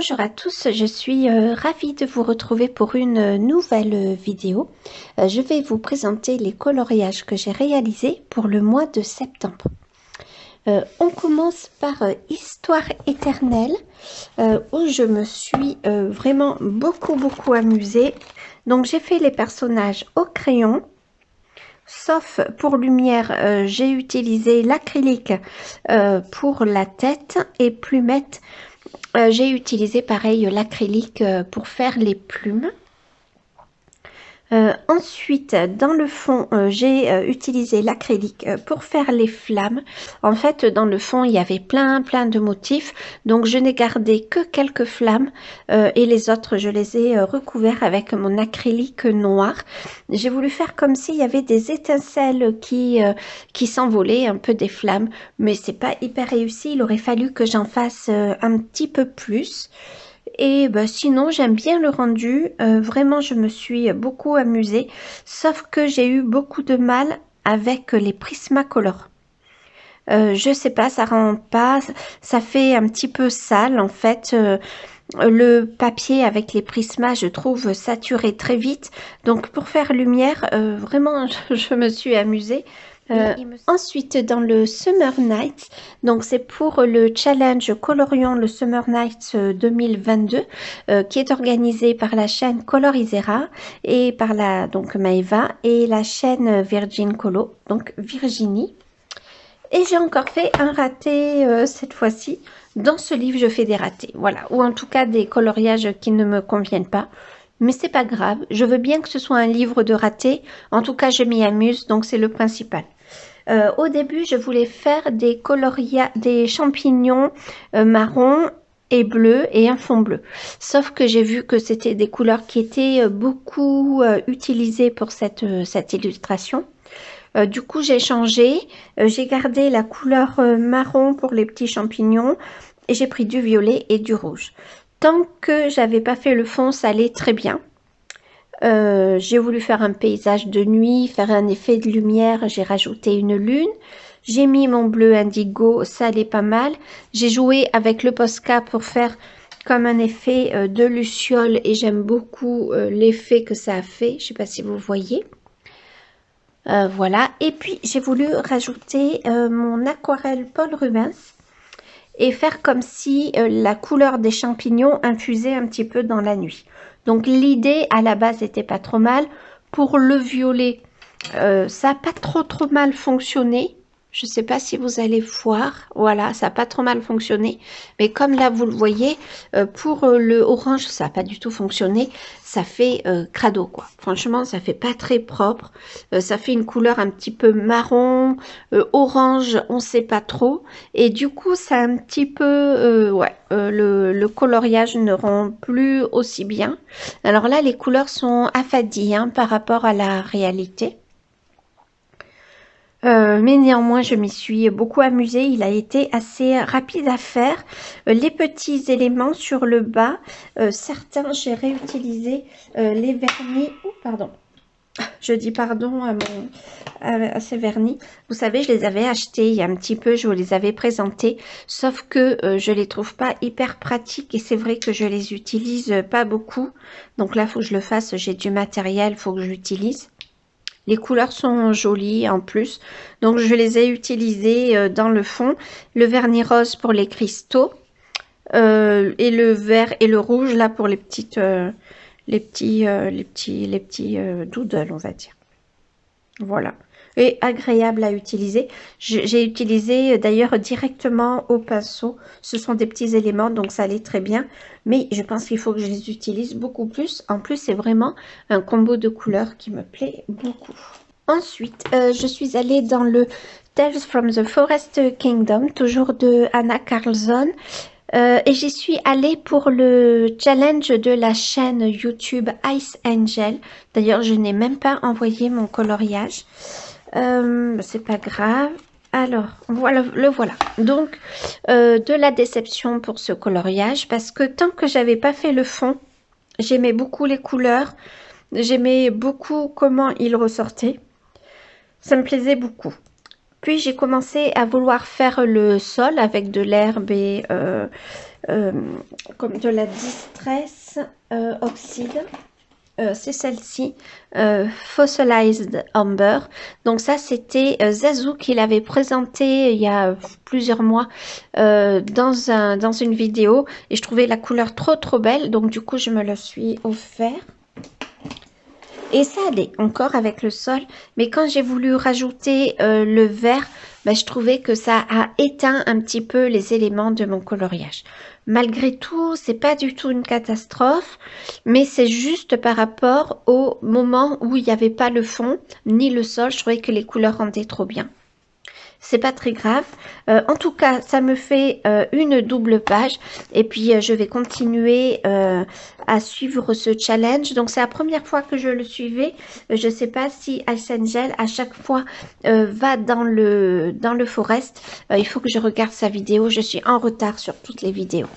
Bonjour à tous, je suis ravie de vous retrouver pour une nouvelle vidéo. Je vais vous présenter les coloriages que j'ai réalisés pour le mois de septembre. On commence par Histoire éternelle, où je me suis vraiment beaucoup amusée. Donc j'ai fait les personnages au crayon. Sauf pour lumière, j'ai utilisé l'acrylique pour la tête et plumette. J'ai utilisé pareil l'acrylique pour faire les plumes. Ensuite, dans le fond, j'ai utilisé l'acrylique pour faire les flammes. En fait, dans le fond, il y avait plein de motifs. Donc, je n'ai gardé que quelques flammes et les autres, je les ai recouverts avec mon acrylique noir. J'ai voulu faire comme s'il y avait des étincelles qui s'envolaient, un peu des flammes. Mais c'est pas hyper réussi. Il aurait fallu que j'en fasse un petit peu plus. Et bah, sinon, j'aime bien le rendu. Vraiment, je me suis beaucoup amusée. Sauf que j'ai eu beaucoup de mal avec les Prismacolor. Je sais pas, ça rend pas... Ça fait un petit peu sale, en fait. Le papier avec les prismas, je trouve saturé très vite. Donc, pour faire lumière, vraiment, je me suis amusée. Ensuite, dans le Summer Nights, donc c'est pour le challenge Colorions le Summer Nights 2022, qui est organisé par la chaîne Colorisera et par la donc Maeva et la chaîne Virgin Colo, donc Virginie. Et j'ai encore fait un raté cette fois-ci. Dans ce livre, je fais des ratés, voilà, ou en tout cas des coloriages qui ne me conviennent pas. Mais c'est pas grave, je veux bien que ce soit un livre de ratés. En tout cas, je m'y amuse, donc c'est le principal. Au début, je voulais faire des champignons marron et bleu et un fond bleu. Sauf que j'ai vu que c'était des couleurs qui étaient beaucoup utilisées pour cette illustration. Du coup, j'ai changé. J'ai gardé la couleur marron pour les petits champignons et j'ai pris du violet et du rouge. Tant que j'avais pas fait le fond, ça allait très bien. J'ai voulu faire un paysage de nuit, faire un effet de lumière, j'ai rajouté une lune. J'ai mis mon bleu indigo, ça allait pas mal. J'ai joué avec le Posca pour faire comme un effet de luciole et j'aime beaucoup l'effet que ça a fait. Je sais pas si vous voyez. Voilà. Et puis, j'ai voulu rajouter mon aquarelle Paul Rubens et faire comme si la couleur des champignons infusait un petit peu dans la nuit. Donc l'idée à la base n'était pas trop mal. Pour le violet, ça n'a pas trop mal fonctionné. Je ne sais pas si vous allez voir. Voilà, ça n'a pas trop mal fonctionné. Mais comme là, vous le voyez, pour le orange, ça n'a pas du tout fonctionné. Ça fait crado, quoi. Franchement, ça fait pas très propre. Ça fait une couleur un petit peu marron, orange, on ne sait pas trop. Et du coup, ça un petit peu... ouais, le coloriage ne rend plus aussi bien. Alors là, les couleurs sont affadies hein, par rapport à la réalité. Mais néanmoins, je m'y suis beaucoup amusée. Il a été assez rapide à faire. Les petits éléments sur le bas, certains, j'ai réutilisé les vernis. Oh, pardon. Je dis pardon à ces vernis. Vous savez, je les avais achetés il y a un petit peu. Je vous les avais présentés. Sauf que je les trouve pas hyper pratiques. Et c'est vrai que je les utilise pas beaucoup. Donc là, il faut que je le fasse. J'ai du matériel, il faut que j'utilise. Les couleurs sont jolies en plus, donc je les ai utilisées dans le fond. Le vernis rose pour les cristaux et le vert et le rouge là pour les petits doodles, on va dire. Voilà. Et agréable à utiliser. J'ai utilisé d'ailleurs directement au pinceau. Ce sont des petits éléments, donc ça allait très bien. Mais je pense qu'il faut que je les utilise beaucoup plus. En plus, c'est vraiment un combo de couleurs qui me plaît beaucoup. Ensuite, je suis allée dans le Tales from the Forest Kingdom, toujours de Anna Carlson. Et j'y suis allée pour le challenge de la chaîne YouTube Ice Angel. D'ailleurs, je n'ai même pas envoyé mon coloriage. C'est pas grave. Alors, voilà, le voilà. Donc, de la déception pour ce coloriage parce que tant que j'avais pas fait le fond, j'aimais beaucoup les couleurs. J'aimais beaucoup comment il ressortait. Ça me plaisait beaucoup. Puis j'ai commencé à vouloir faire le sol avec de l'herbe comme de la Distress Oxide. C'est celle-ci, Fossilized Amber. Donc ça, c'était Zazu qui l'avait présenté il y a plusieurs mois dans une vidéo. Et je trouvais la couleur trop belle. Donc du coup, je me le suis offert. Et ça allait encore avec le sol. Mais quand j'ai voulu rajouter le vert, ben, je trouvais que ça a éteint un petit peu les éléments de mon coloriage. Malgré tout, c'est pas du tout une catastrophe, mais c'est juste par rapport au moment où il n'y avait pas le fond ni le sol. Je trouvais que les couleurs rendaient trop bien. C'est pas très grave. En tout cas, ça me fait une double page. Et puis, je vais continuer à suivre ce challenge. Donc, c'est la première fois que je le suivais. Je sais pas si Ice Angel, à chaque fois, va dans le forest. Il faut que je regarde sa vidéo. Je suis en retard sur toutes les vidéos.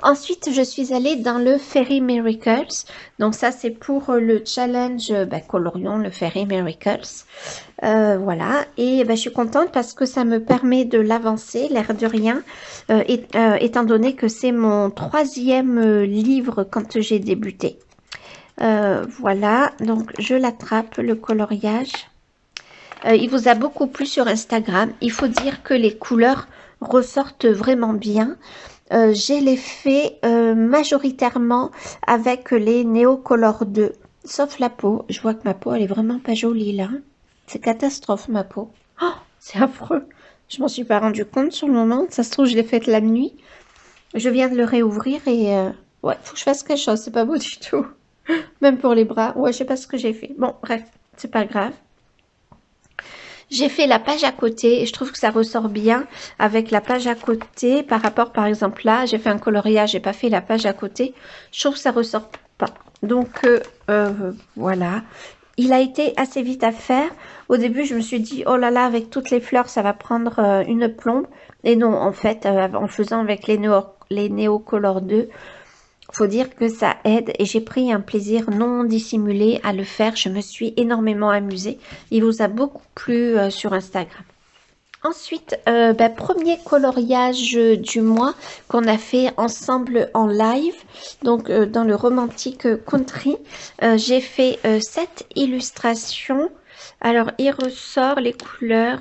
Ensuite, je suis allée dans le Fairy Miracles. Donc ça, c'est pour le challenge Colorion, le Fairy Miracles. Voilà. Et je suis contente parce que ça me permet de l'avancer, l'air de rien, étant donné que c'est mon 3e livre quand j'ai débuté. Voilà. Donc, je l'attrape, le coloriage. Il vous a beaucoup plu sur Instagram. Il faut dire que les couleurs ressortent vraiment bien. J'ai les fait majoritairement avec les Neocolor 2, sauf la peau. Je vois que ma peau, elle est vraiment pas jolie là. C'est catastrophe ma peau. Oh, c'est affreux. Je m'en suis pas rendu compte sur le moment. Ça se trouve, je l'ai faite la nuit. Je viens de le réouvrir et ouais, faut que je fasse quelque chose. C'est pas beau du tout. Même pour les bras. Ouais, je sais pas ce que j'ai fait. Bon, bref, c'est pas grave. J'ai fait la page à côté et je trouve que ça ressort bien avec la page à côté par rapport, par exemple, là, j'ai fait un coloriage, j'ai pas fait la page à côté. Je trouve que ça ressort pas. Donc, voilà. Il a été assez vite à faire. Au début, je me suis dit, oh là là, avec toutes les fleurs, ça va prendre une plombe. Et non, en fait, en faisant avec les Neocolor 2, faut dire que ça aide et j'ai pris un plaisir non dissimulé à le faire. Je me suis énormément amusée. Il vous a beaucoup plu sur Instagram. Ensuite, premier coloriage du mois qu'on a fait ensemble en live, donc dans le Romantic Country. J'ai fait 7 illustrations. Alors, il ressort les couleurs.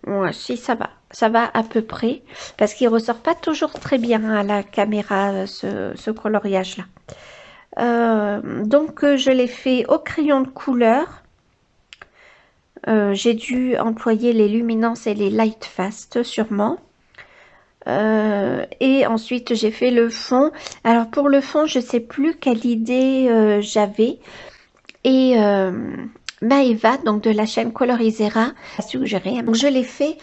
Ouais, si, ça va à peu près, parce qu'il ressort pas toujours très bien à la caméra, ce coloriage-là. Donc, je l'ai fait au crayon de couleur. J'ai dû employer les luminances et les light fast sûrement. Et ensuite j'ai fait le fond. Alors pour le fond, je sais plus quelle idée j'avais. Et Maeva, donc de la chaîne Colorisera, a suggéré. Donc je l'ai fait,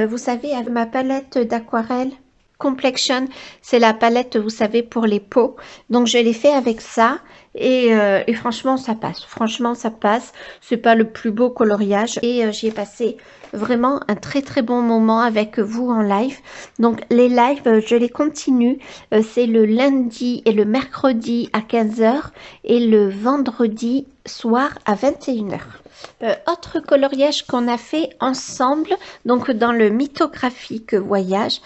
vous savez, avec ma palette d'aquarelle Complexion. C'est la palette, vous savez, pour les peaux. Donc je l'ai fait avec ça. Et franchement, ça passe. Franchement, ça passe. C'est pas le plus beau coloriage. Et j'y ai passé vraiment un très bon moment avec vous en live. Donc les lives, je les continue. C'est le lundi et le mercredi à 15 h et le vendredi soir à 21 h. Autre coloriage qu'on a fait ensemble, donc dans le mythographique voyage.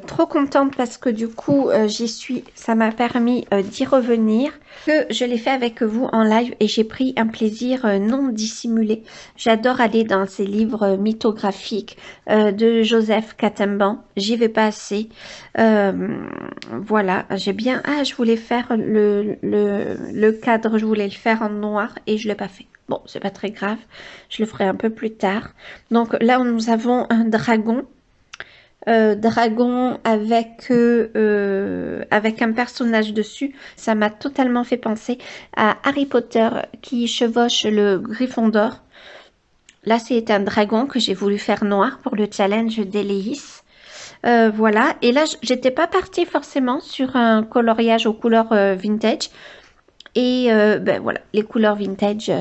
Trop contente parce que du coup j'y suis, ça m'a permis d'y revenir, que je l'ai fait avec vous en live et j'ai pris un plaisir non dissimulé. J'adore aller dans ces livres mythographiques de Joseph Catemban. J'y vais pas assez. Voilà, j'ai bien... Ah, je voulais faire le cadre, je voulais le faire en noir et je l'ai pas fait. Bon, c'est pas très grave, je le ferai un peu plus tard. Donc là, nous avons un dragon. Dragon avec un personnage dessus. Ça m'a totalement fait penser à Harry Potter qui chevauche le Gryffondor. Là, c'est un dragon que j'ai voulu faire noir pour le challenge d'Eleis. Voilà, et là, j'étais pas partie forcément sur un coloriage aux couleurs vintage. Et voilà, les couleurs vintage,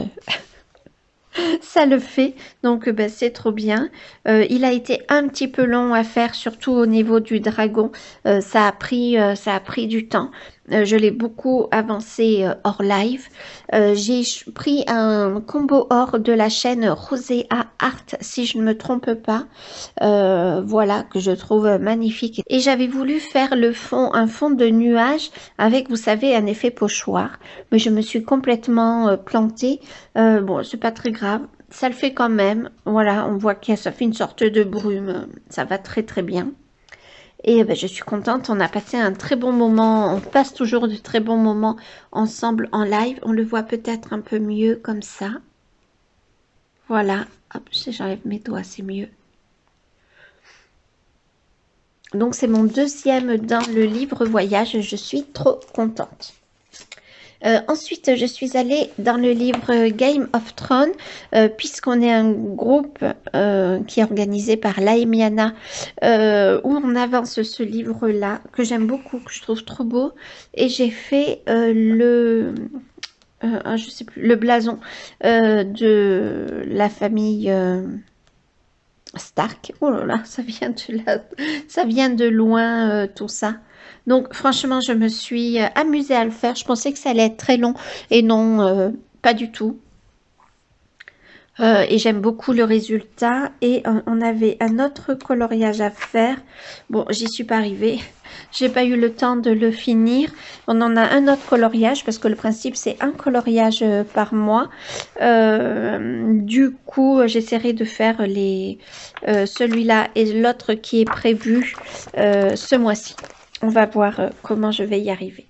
ça le fait. Donc, c'est trop bien. Il a été un petit peu long à faire, surtout au niveau du dragon. Ça a pris du temps. Je l'ai beaucoup avancé hors live. J'ai pris un combo or de la chaîne Rosea Art, si je ne me trompe pas. Voilà, que je trouve magnifique. Et j'avais voulu faire le fond, un fond de nuage avec, vous savez, un effet pochoir. Mais je me suis complètement plantée. Bon, c'est pas très grave. Ça le fait quand même. Voilà, on voit que ça fait une sorte de brume. Ça va très très bien. Et ben, je suis contente, on a passé un très bon moment, on passe toujours de très bons moments ensemble en live. On le voit peut-être un peu mieux comme ça. Voilà, hop, j'enlève mes doigts, c'est mieux. Donc c'est mon deuxième dans le livre voyage, je suis trop contente. Ensuite, je suis allée dans le livre Game of Thrones, puisqu'on est un groupe qui est organisé par Laemiana, où on avance ce livre-là, que j'aime beaucoup, que je trouve trop beau. Et j'ai fait je sais plus, le blason de la famille Stark. Oh là là, ça vient de loin, tout ça. Donc franchement, je me suis amusée à le faire. Je pensais que ça allait être très long et non, pas du tout. Et j'aime beaucoup le résultat. Et on avait un autre coloriage à faire. Bon, j'y suis pas arrivée. J'ai pas eu le temps de le finir. On en a un autre coloriage parce que le principe c'est un coloriage par mois. Du coup, j'essaierai de faire celui-là et l'autre qui est prévu ce mois-ci. On va voir comment je vais y arriver.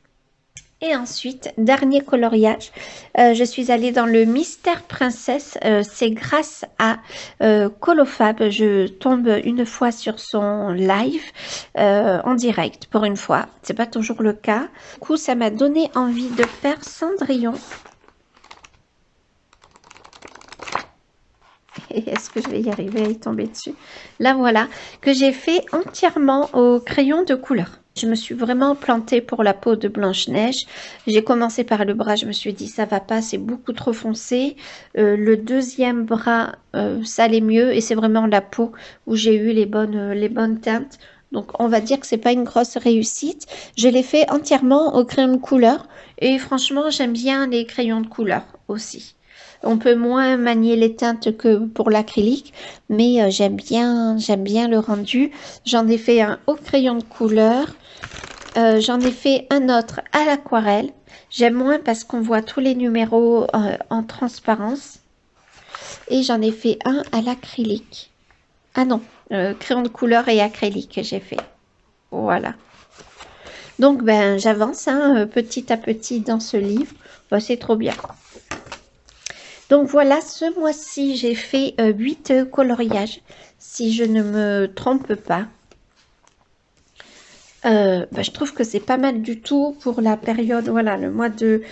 Et ensuite, dernier coloriage, je suis allée dans le Mystère Princesse. C'est grâce à Colofab. Je tombe une fois sur son live en direct pour une fois. C'est pas toujours le cas. Du coup, ça m'a donné envie de faire Cendrillon. Et est-ce que je vais y arriver à y tomber dessus? Là, voilà, que j'ai fait entièrement au crayon de couleur. Je me suis vraiment plantée pour la peau de Blanche-Neige. J'ai commencé par le bras, je me suis dit ça va pas, c'est beaucoup trop foncé. Le deuxième bras, ça allait mieux et c'est vraiment la peau où j'ai eu les bonnes teintes. Donc on va dire que c'est pas une grosse réussite. Je l'ai fait entièrement au crayon de couleur et franchement j'aime bien les crayons de couleur aussi. On peut moins manier les teintes que pour l'acrylique, mais j'aime bien le rendu. J'en ai fait un au crayon de couleur. J'en ai fait un autre à l'aquarelle. J'aime moins parce qu'on voit tous les numéros en transparence. Et j'en ai fait un à l'acrylique. Ah non, crayon de couleur et acrylique j'ai fait. Voilà. Donc ben j'avance petit à petit dans ce livre. Ben, c'est trop bien. Donc voilà, ce mois-ci j'ai fait 8 coloriages, si je ne me trompe pas. Je trouve que c'est pas mal du tout pour la période, voilà, le mois de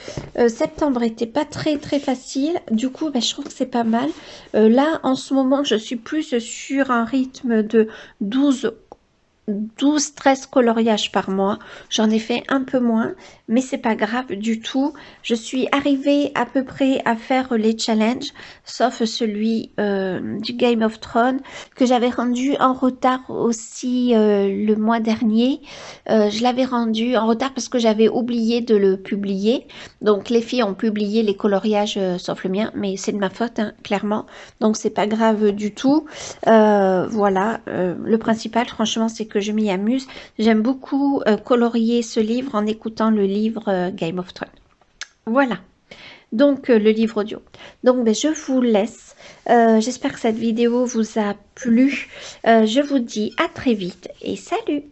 septembre était pas très facile, du coup je trouve que c'est pas mal. Là en ce moment je suis plus sur un rythme de 12-13 coloriages par mois. J'en ai fait un peu moins, mais c'est pas grave du tout. Je suis arrivée à peu près à faire les challenges, sauf celui du Game of Thrones que j'avais rendu en retard aussi le mois dernier. Je l'avais rendu en retard parce que j'avais oublié de le publier. Donc les filles ont publié les coloriages sauf le mien, mais c'est de ma faute hein, clairement. Donc c'est pas grave du tout. Voilà, le principal franchement c'est que je m'y amuse. J'aime beaucoup colorier ce livre en écoutant le livre Game of Thrones. Voilà, donc le livre audio. Donc je vous laisse. J'espère que cette vidéo vous a plu. Je vous dis à très vite et salut!